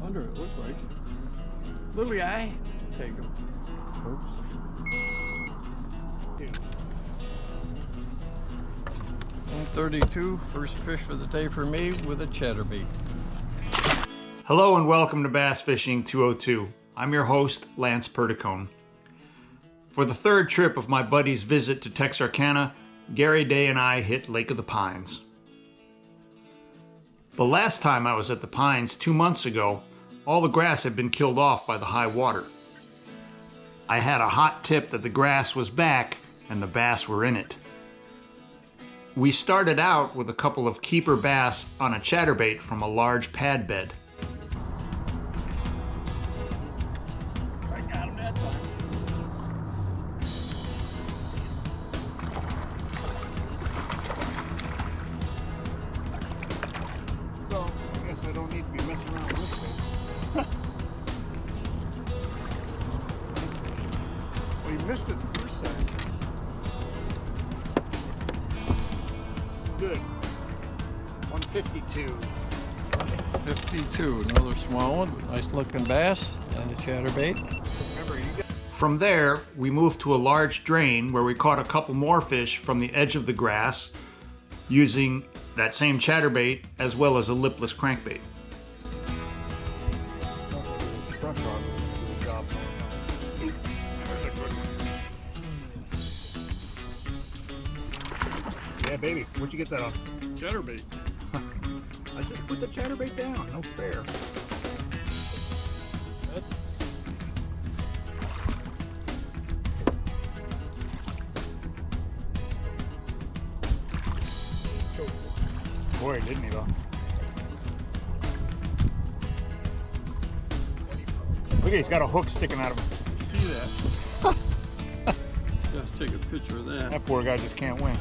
Under it looked like. Little guy. Take him. Oops. 132, first fish for the day for me with a chatterbait. Hello and welcome to Bass Fishing 202. I'm your host, Lance Perticone. For the third trip of my buddy's visit to Texarkana, Gary Day and I hit Lake of the Pines. The last time I was at the Pines 2 months ago, all the grass had been killed off by the high water. I had a hot tip that the grass was back and the bass were in it. We started out with a couple of keeper bass on a chatterbait from a large pad bed. I got him that time. So, I guess I don't need to be messing around with this thing. Well, you missed it the first time. Good. 152. 52, another small one. Nice looking bass and a chatterbait. Remember, you got From there, we moved to a large drain where we caught a couple more fish from the edge of the grass using that same chatterbait as well as a lipless crankbait. front rod. Good job. There's a good one. Yeah, baby. Where'd you get that on? Chatterbait. I just put the chatterbait down. No fair. Boy, didn't he though? Look, he's got a hook sticking out of him. See that? Gotta take a picture of that. That poor guy just can't win.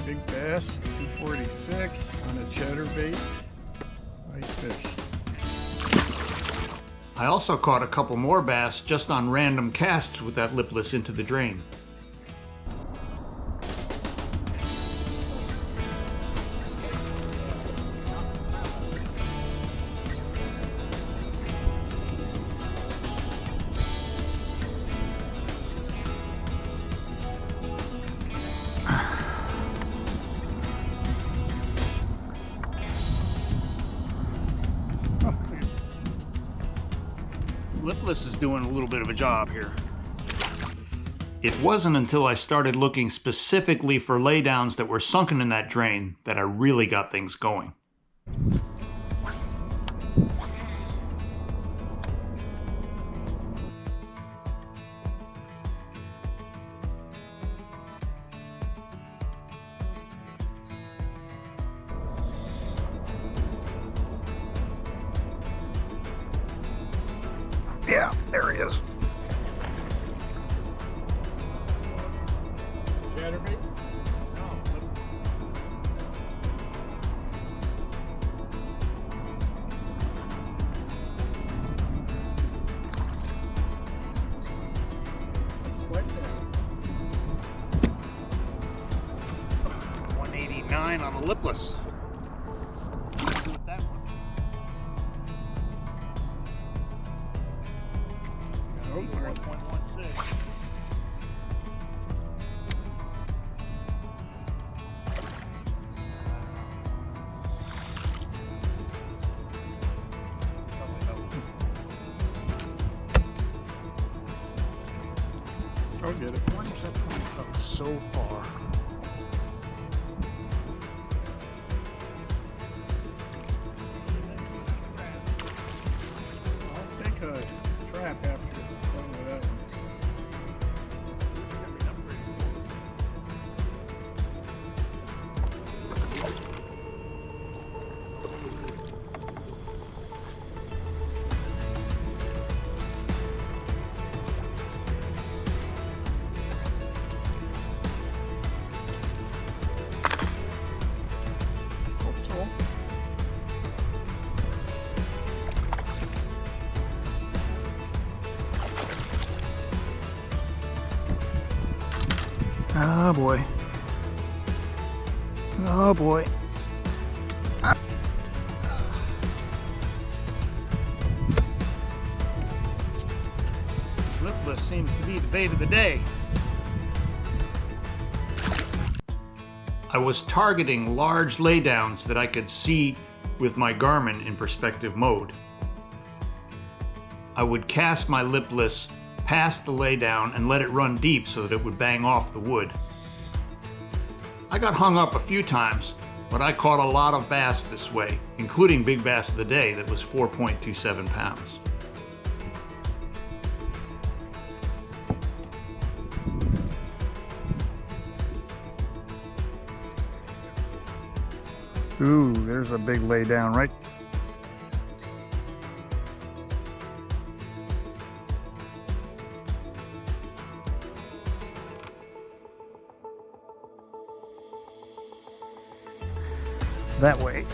Big bass, 246 on a chatterbait. Nice fish. I also caught a couple more bass just on random casts with that lipless into the drain. Lipless is doing a little bit of a job here. It wasn't until I started looking specifically for laydowns that were sunken in that drain that I really got things going. Yeah, there he is. Chatterbait? No. Sweat there. 189 on the lipless. With that one. Oh, 1.16. Go get it. Why is that coming up so far? I'll take a trap after it's done with that one. Oh boy. Oh boy. Lipless seems to be the bait of the day. I was targeting large laydowns that I could see with my Garmin in perspective mode. I would cast my lipless past the laydown and let it run deep so that it would bang off the wood. I got hung up a few times, but I caught a lot of bass this way, including big bass of the day that was 4.27 pounds. Ooh, there's a big lay down right. That way.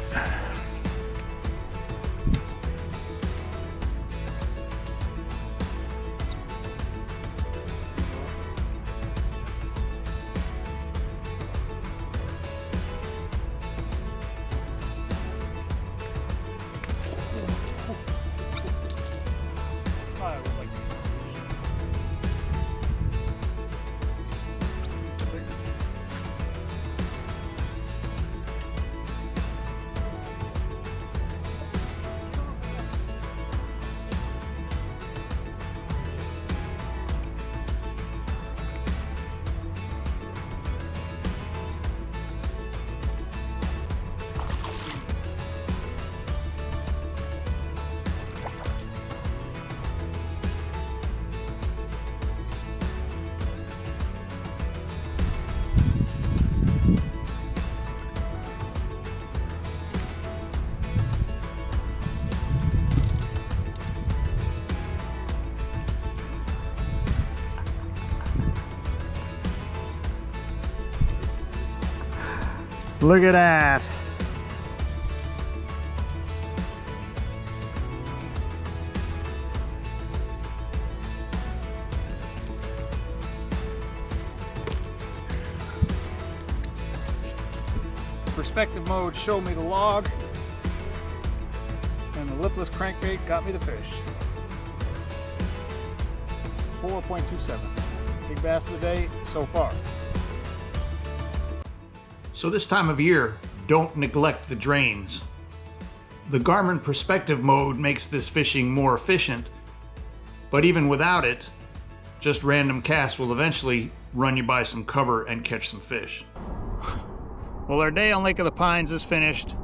Look at that. Perspective mode showed me the log, and the lipless crankbait got me the fish. 4.27. Big bass of the day so far. So this time of year, don't neglect the drains. The Garmin perspective mode makes this fishing more efficient, but even without it, just random casts will eventually run you by some cover and catch some fish. Well, our day on Lake of the Pines is finished.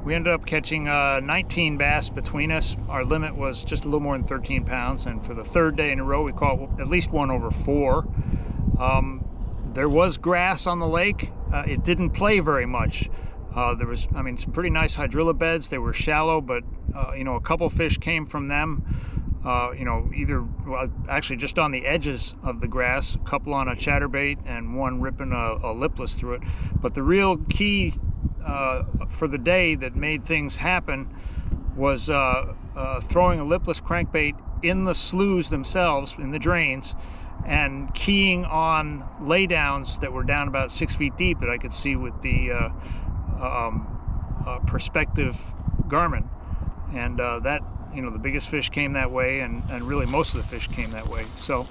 We ended up catching 19 bass between us. Our limit was just a little more than 13 pounds, and for the third day in a row, we caught at least one over 4. There was grass on the lake. It didn't play very much. There was, some pretty nice hydrilla beds. They were shallow, but a couple fish came from them. Actually just on the edges of the grass, a couple on a chatterbait and one ripping a lipless through it. But the real key for the day that made things happen was throwing a lipless crankbait in the sloughs themselves, in the drains, and keying on laydowns that were down about 6 feet deep that I could see with the perspective Garmin. And that, the biggest fish came that way, and really most of the fish came that way. So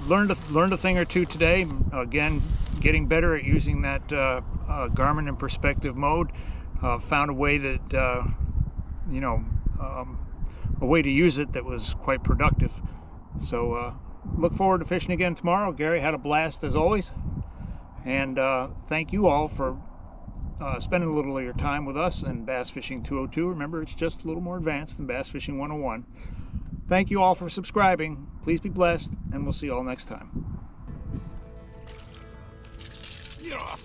learned a thing or two today. Again, getting better at using that Garmin in perspective mode. Found a way that, a way to use it that was quite productive. So look forward to fishing again tomorrow. Gary had a blast as always. And thank you all for spending a little of your time with us and Bass Fishing 202. Remember, it's just a little more advanced than Bass Fishing 101. Thank you all for subscribing. Please be blessed, and we'll see you all next time. Yeah.